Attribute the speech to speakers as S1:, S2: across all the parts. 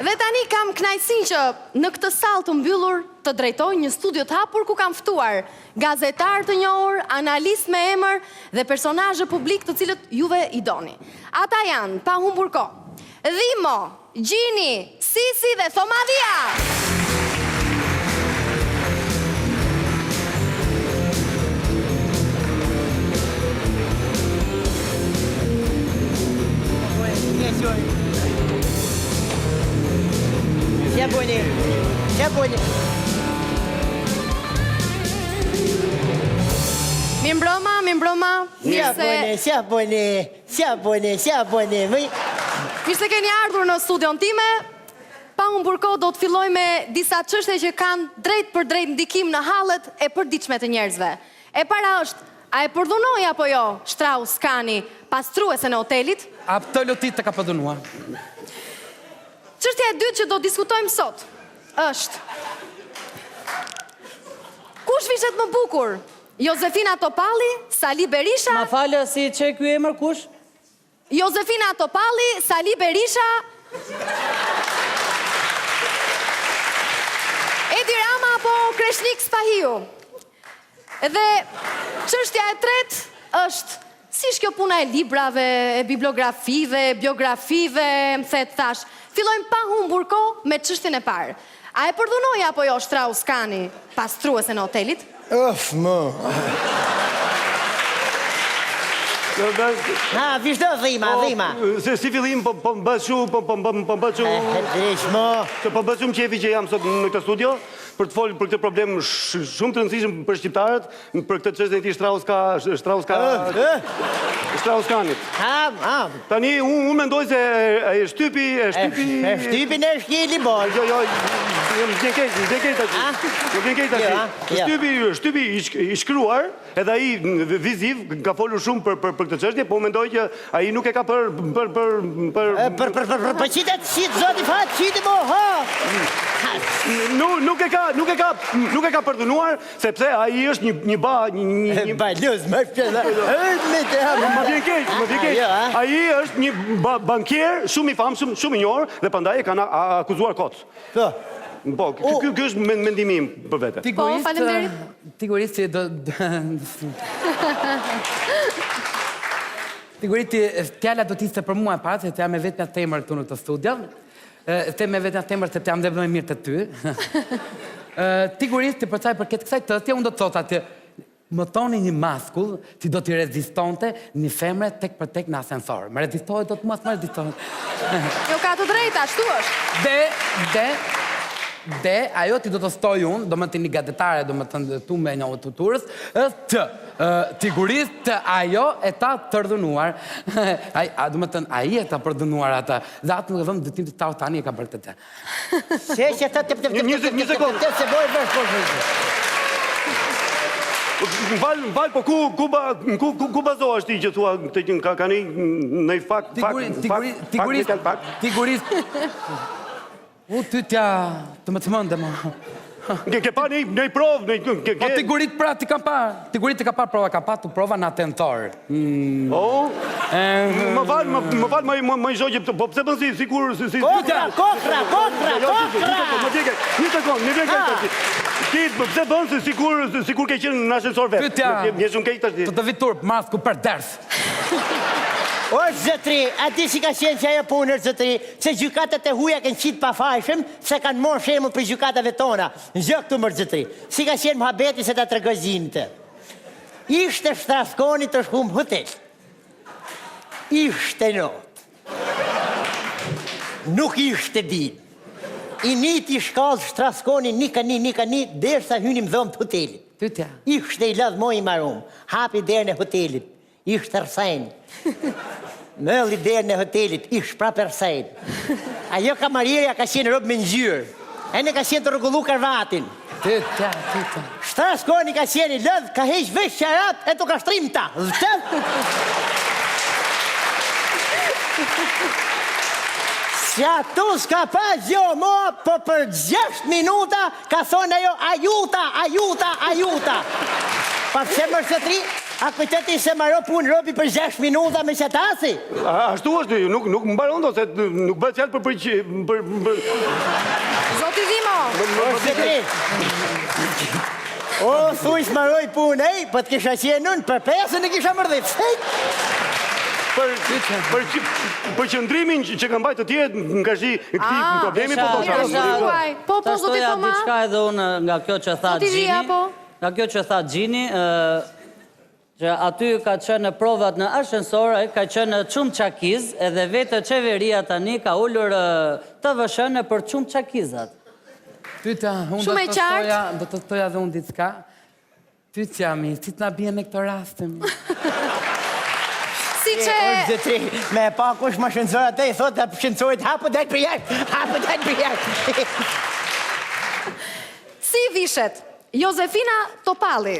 S1: Dhe tani kam kënaqësinë që në këtë sallë të mbyllur të drejtoj një studio të hapur ku kam ftuar gazetar të njohur, analist me emër dhe personazhe publik të cilët juve i doni. Ata janë, pa humbur kohë, Dhimo, Gjini, Sisi dhe Thomadhia.
S2: Ja bojni.
S1: Mirëmbrëma.
S2: Ja bojni.
S1: Mirë se keni ardhur në studion time. Pa humbur kohë do të filloj me disa çështje që kanë drejt për drejt ndikim në hallet e përditshme të njerëzve. E para është, a e përdhunoi apo jo Strauss-Kahni pastruesen e hotelit?
S3: Absolutisht të ka përdhunuar.
S1: Çështja e dytë që do diskutojmë sot është: kush vishet më bukur? Josefina Topalli, Sali Berisha?
S4: Ma falë, si që ky emër kush?
S1: Josefina Topalli, Sali Berisha, Edi Rama apo Kreshnik Spahiu? Dhe çështja e tretë është: si është kjo puna e librave, e biografive, më thet thash. Fillojmë pa humbur kohë me çështjen e parë. A e përdhunoi apo jo Strauss-Kahni pastruesen e hotelit?
S2: Më. Vishdo dhima.
S5: Si fillim, po më bësh shu, po më bësh shu... Po bësh shumë qefi që jam sot në këtë studio, për të folur për këtë problem shumë të rëndësishëm për shqiptarët, për këtë çështje e Strauss-Kahnit. Tani, unë mendoj se shtypi...
S2: Shtypin e shkili bol.
S5: Jo, shtypi i shkruar, edhe ai viziv ka folur shumë për këtë çështje, po mendoj që ai nuk e ka për
S2: qitet qit zoti fat qiti mo ha.
S5: Nuk e ka përdhunuar sepse ai është një
S2: baluz më shpjella.
S5: Më vjen keq. Ai është një bankier shumë i famshëm, shumë i njohur dhe prandaj e kanë akuzuar kot. Po, ky është mendimi im për vete.
S1: Po, faleminderit.
S3: Sigurisht fjala do t'ishte për mua e parë, se të jam e vetmja temër këtu në këtë studio. Të me vetmja temër se të jam dhe më mirë të ty. Sigurisht, për kësaj tëstje, unë do të thot atë, më toni një maskull që do t'i rezistonte një femre tek për tek në ascensor. Më rezistohet, do të mos më rezistohet.
S1: Jo, ka të drejta, ashtu është.
S3: Dhe ajo ti do të stoj unë, do më të një gazetare, do më të tu me një tuturës, është sigurisht ajo e ta përdhunuar. Do më të aji e ta përdhunuar ata. Dhe atë nuk e vëmë dëtim të ta tani e ka bërë të te.
S5: Një sekundë. M'fal, po ku bazohesh ti që thua ka një fakt?
S3: Sigurisht. Ty t'ja të më të mënde, ma.
S5: Ke pa një provë?
S3: Po tigurit pra ti kam pa. Tigurit ti ka pa prova, ka pa tu prova në atentor.
S5: Më fal, më i zogje, po pse bën si kur...
S2: Kokra!
S5: Një sekundë, ti pse bën si kur ke qenë në ascensor vetë?
S3: Pytja, të të vitur, masku për ders.
S2: O, zëtri, ati si ka qenë që ajo punër, zëtri, se gjykatët e huja kënë qitë pa fajshëm, se kanë morë shemull për gjykatave tona. Në gjë këtu mërë, zëtri, si ka qenë muhabeti se ta të regozin të. Ishte Strauss-Kahni të shkum hotel. Ishte not. Nuk ishte din. I niti shkallë Strauss-Kahni një, derisa hynim dhëmë të hotelit.
S3: Pytja.
S2: Ishte i ladhë moj i marum, hapi derën e hotelit. Ishte rësajnë. Mëlli derën e hotelit, ishtë pra përsajnë. Ajo kamarierja ka qenë robë me njërë. Ene ka qenë të rëgullu karvatin.
S3: Pytja.
S2: Strauss-Kahni ka qenë i lëdhë, ka heq vesh qarat e të ka shtrim ta. Si atu s'ka pas jo moa, po për 6 minuta ka thonë ajo ajuta. Pa pëse mërë së tri, A kujteti se maro punë robi për 6 minuta me qatasi?
S5: Ashtu është, nuk mbaron do, se nuk bëhet fjalë për...
S1: Zoti Vimo!
S2: O, Zetri! O, thuj s'maroj punë, ej, për të kisha qenë unë, për pesën e kisha mërdhit.
S5: Për qëndrimin që kam bajtë të tjerë nga shi këti problemi, po
S1: Po, zoti
S4: Shtoja
S1: Toma?
S4: diçka edhe unë nga kjo që tha
S1: Zoti Gjia,
S4: Gjini.
S1: po?
S4: Nga kjo që tha Gjini, që aty ka qenë provat në ashensor, ka qenë qumë qakiz, edhe vetë qeveria tani ka ullur të vëshënë për qumë qakizat.
S3: Tytja, unë
S1: Shumë e qartë.
S3: do të thoja dhe unë diçka. Tytja mi, si të na bje në këtë rastim.
S1: Si që...
S2: O, Zetri, me pa kush ma shëndzor atë, i thot të shëndzorit, hapë dhe për jashtë.
S1: Si vishet Josefina Topalli,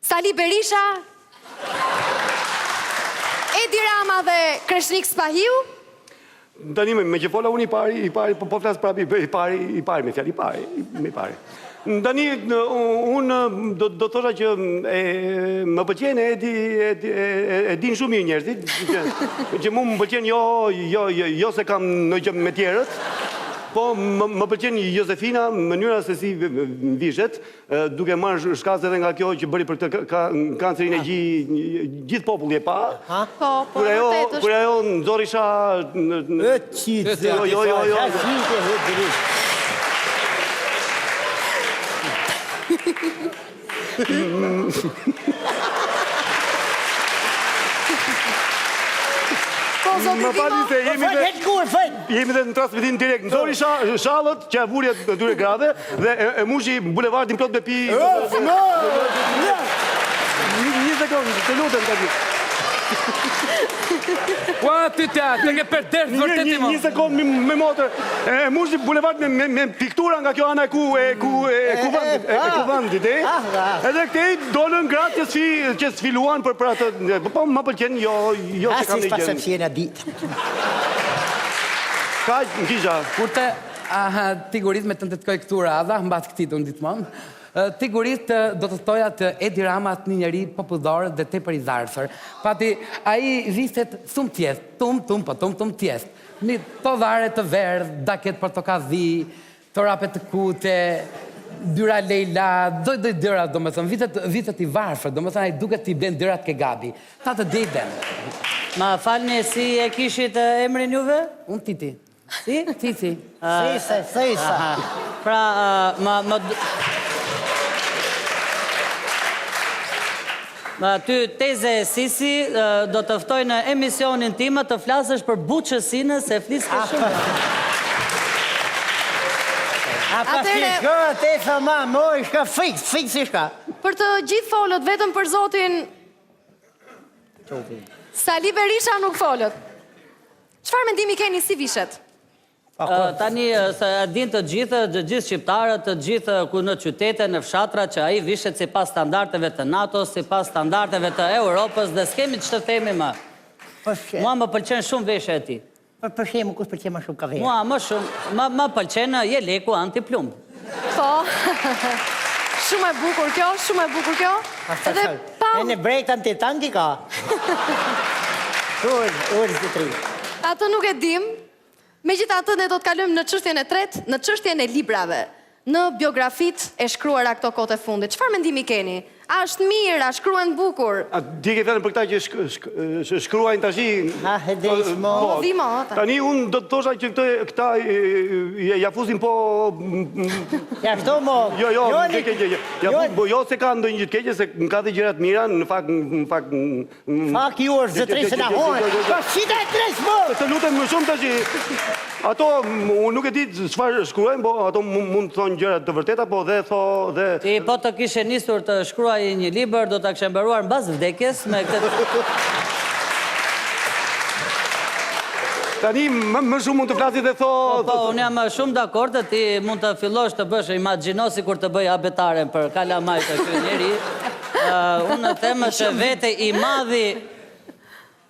S1: Sali Berisha, Edi Rama dhe Kreshnik Spahiu?
S5: Tani me që fola unë i pari, po flasë prapi, i pari me fjallë, i pari. Tani, unë do thosha që më pëlqen e din shumë mirë njerëzit, që mu më pëlqen jo se kam në gjë me tjerët, po më pëlqen Josefina, mënyra se si vishet, duke marrë shkaz edhe nga kjo që bëri për këtë kancerin e gjithë populli e pa.
S1: Po, vërtet është.
S5: Kur ajo nxorri sha...
S1: Po, zoti
S5: Më pali
S1: Vimo?
S5: se jemi dhe në transmitin direkt. Nxori shallët që avurje të 2 grave dhe e mushi bulevardin plot me pi... Një sekundë, të lutem të gjithë.
S3: Ua, tytja, të nge përderë të vërtet i mo.
S5: Një sekundë me motër. E mushi bulevard me piktura nga kjo ana e kuvandit, e? Edhe këtej dolën gratë që sfiluan për atë... Po më pëlqen jo se kam një
S2: Pasë
S5: gjë.
S2: pjena ditë.
S5: Ka në kisha.
S3: Kurte, tigurit me të në të tkoj këtu radha, mbas këti të nditmon. Tigurit do të thoja të Edi Rama të një njeri popudor dhe te për i zarëfër. Pati, a i viset thumë tjestë, thumë tjestë. Një to dhare të verdh, daket portokazi, të rapet të kute, dyra lejla, doj dyra, do me thëmë, vitet i varëfër, do me thëmë, a i duket t'i blen dyrat ke gabi. Ta të dejden.
S4: Ma falni si e kishit emrin juve?
S3: Unë titi.
S4: Si?
S3: Titi.
S2: Thejsa.
S4: Pra, ty Teze Sisi do të ftoj në emisionin tima të flasësh për buqësinë se fliske shumë.
S2: A pa si shko, te thëma, moj, shka fiks i shka.
S1: Për të gjithë folët, vetëm për zotin Sali Berisha nuk folët. Çfarë mendimi keni si vishet?
S4: Tani, se din të gjithë shqiptarët, të gjithë ku në qytete, në fshatra, që ai vishet si pas standarteve të NATO, si pas standarteve të Europës, dhe s'kemi që të themi më. Mua më pëlqen shumë veshje e ti.
S2: Për shemu, kus pëlqen ma shumë ka veshje?
S4: Mua më shumë, më pëlqen jeleku anti-plumb.
S1: Po, shumë e bukur kjo, shumë e bukur kjo. Edhe pa...
S2: E në brejt anti-tanki ka. Urë Zetri.
S1: Atë nuk e dim. Megjithatë ne do të kalojmë në çështjen e tretë, në çështjen e librave, në biografit e shkruara këto kohë të fundit. Çfarë mendimi keni? A është mirë, a shkruan bukur?
S5: A di ke fjalën për këta që shkruajnë tashi?
S2: Ha, hedejsh mo.
S1: Vimo,
S5: Tani unë do të thosha që këta ja fuzin po...
S2: Ja shto mo.
S5: Jo se ka ndonjë gjë të keqe, se ka dhe gjërat mira, në fakt...
S2: Fak ju është Zetri se na hojë. Pa shida e tres mo.
S5: Të lutem më shumë tash. Ato, unë nuk e di çfarë shkruajnë, po ato mund të thonë gjëra të vërteta, po dhe
S4: Ti po të kishe nisur të shkruaj një libër, do të kishe mbaruar mbas vdekjes me këtë...
S5: Tani, më shumë mund të flasit dhe
S4: Po, unë jam shumë dakord të ti mund të fillosh të bësh imagjinosi kur të bëj abetaren për kalamaj të kjo njeri. Unë themë që vete i madhi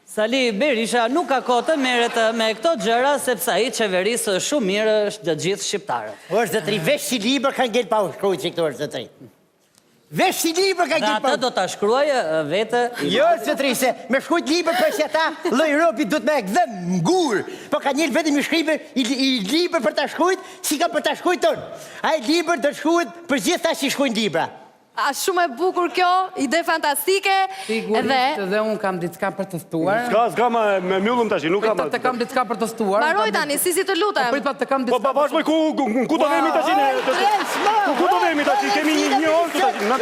S4: Sali Berisha nuk ka kohë të merret me këto gjëra, sepse ai qeverisë shumë mirë është të gjithë shqiptarët.
S2: Është Zetri, vesh si libër kanë ngel pa u shkrujt që këto është Zetri. Vesh si libër ka
S4: Dhe
S2: gjithë
S4: atë do ta shkruaj vete.
S2: Jo, zotri, se me shkujt libër për që ata lloj robi du të me gdhem ngur. Po ka njëllë vetëm i shkribe i libër për ta shkujt, si ka për ta shkujt tonë. Ai libër do të shkujt për gjithë ta që shkujnë libra.
S1: A shumë e bukur kjo, ide fantastike.
S3: Sigurisht edhe unë kam diçka për të stuar.
S5: S'ka me mjullum tash, nuk kam.
S3: Të kam diçka për të stuar.
S1: Mbaroj tani, si të lutem.
S3: Prit pa të kam
S5: Po
S3: diçka.
S5: bashkë ku do vemi tash ne? Ku do vemi tash? Kemi një orë tash. Na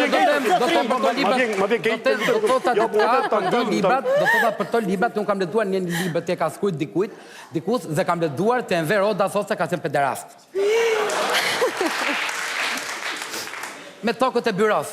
S3: Për të librat, unë kam lexuar një libër te ka skujt dikus dhe kam lexuar te Enver Oda thotë se ka qenë pederast. Me tokët e byros.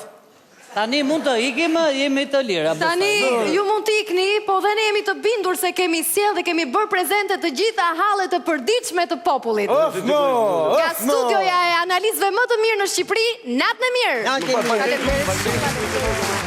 S4: Tani mund të ikim, jemi të lirë.
S1: Tani, ju mund t'i ikni, po dhe ne jemi të bindur se kemi sjell dhe kemi bërë prezente të gjitha hallet të përditshme të popullit. Nga studioja e analistëve më të mirë në Shqipëri, natë në mirë!
S2: Natë në mirë.